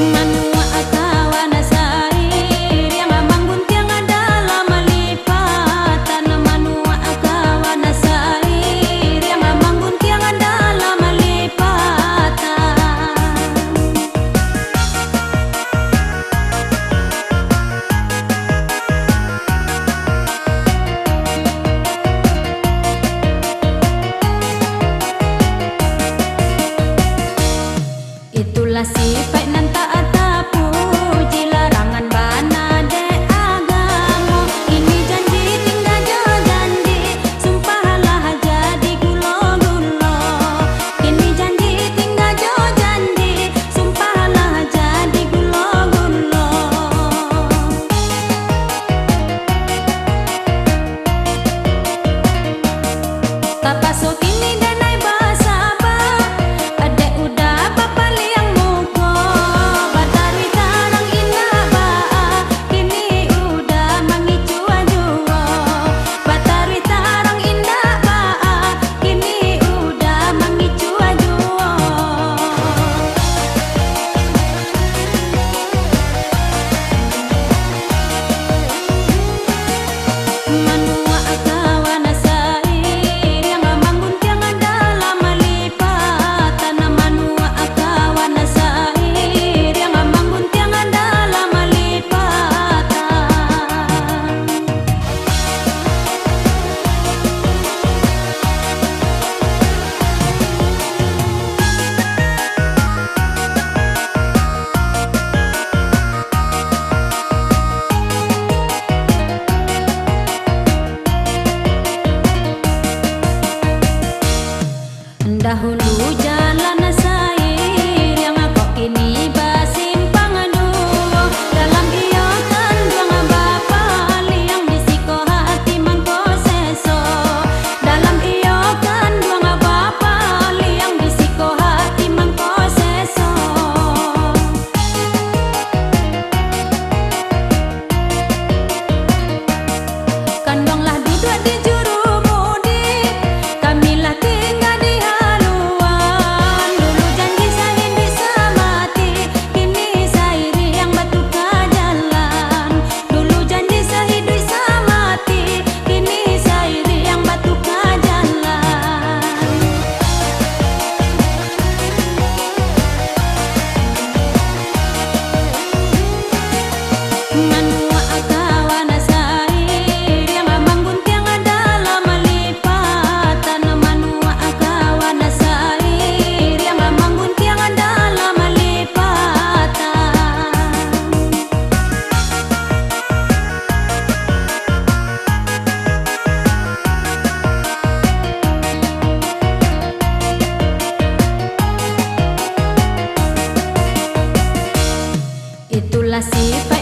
Manua akawana sair yang manggun tiang adalah malipatan. Manua akawana sair yang manggun tiang adalah malipatan. Itulah sifat nan tak ada puji larangan bana de agama. Ini janji tinggal jo janji, sumpahlah jadi gulo-gulo. Ini janji tinggal jo janji, sumpahlah jadi gulo-gulo. Tapasok ini danai bahasa ba, adek udah papa liang muko. Batari tarang ina ba, kini udah mangicu ajuo. Batari tarang indah ba, kini udah mangicu ajuo. Manua akawana sair yang manggun tiang adalah malipatan. Manua akawana sair yang manggun tiang adalah malipatan. Dahulu jalan sair yang kok kini basimpang aduh. Dalam iyo kan duang bapa liang bisiko hati mangko seso. Dalam iyo kan duang bapa liang bisiko hati mangko seso. Kandonglah duduk di juru mudi, kamilah tinggal di haluan. Dulu janji sahid bisa mati, kini sairi yang batu ke jalan. Dulu janji sahid bisa mati, kini sairi yang batu ke jalan. Manua akawana sair yang manggun tiang adalah malipatan. Manua akawana sair yang manggun tiang adalah malipatan. Itulah sifat